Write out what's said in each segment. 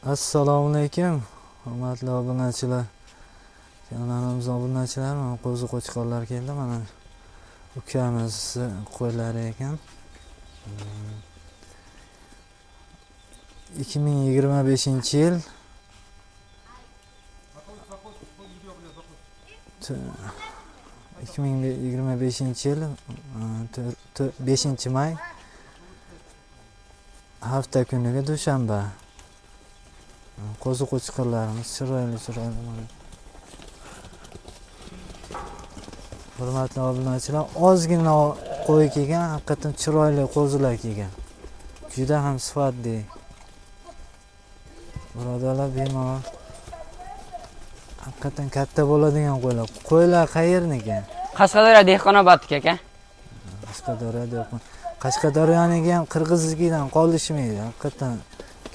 Assalomu alaykum, hurmatli obunachilar. Kanalimiz obunachilar, mana qo'zi qo'chqorlar keldi, mana ukamiz qo'ylari ekan. 2025-yil 5-may hafta kuniga dushanba. Qo'zi qo'chqorlarimiz chiroyli mana. Hurmatli obunachilar, ozgina qo'y kelgan, haqiqatan chiroyli qo'zilar kelgan. Juda ham sifatli. Birodarlar, bemalol haqiqatan katta bo'ladigan qo'ylar. Qo'ylar qayerniki? Qashqadaryo Dehqonobodniki aka. Qashqadaryo dehqon. Qashqadaryoniki ham Qirg'iznikidan qolishmaydi. Haqiqatan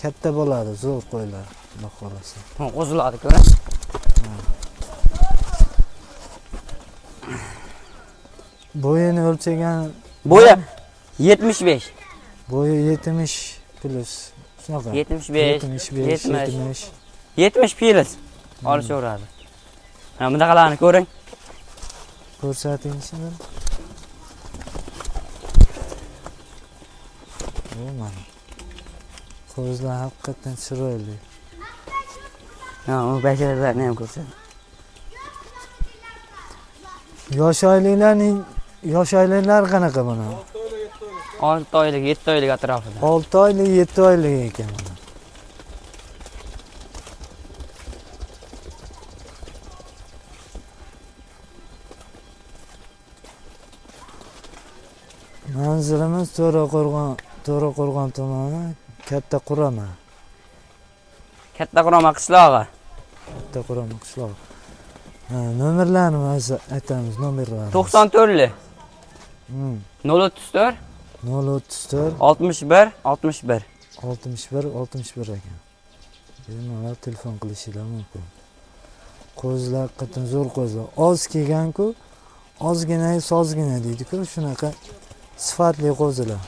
katta bo'ladi, zo'r qo'ylar. Xudo xolasa. Qo'ziladi-ku. Bo'yini o'lchagan, Bo'yi 75. bo'yi 70 plus. Shunaqa. 75, 70. 70 plus olishaveradi. Mana bunaqalarni ko'ring. Ko'rsating shuni. Mana. Qo'zlar haqiqatan chiroyli. Ha, u basharalarni ham ko'rsating. Yosh oyliklar qanaqa buni? 6 oylik, 7 oylik atrofida. 6 oylik, 7 oylik ekan buni. Manzilimiz To'raqo'rg'on tumani, Katta Qurama. Katta Qurama qishlog'i. Katta Qurama qishlog'i. Nomerlarni aytamiz, nomerlarni. 94 034 61 61 61 ekan. Bemalol telefon qilishingiz mumkin. Qo'zlar haqiqatan zo'r qo'zlar. Oz kelgan-ku, ozgina, sozgina deydi-ku, shunaqa sifatli qo'zilar.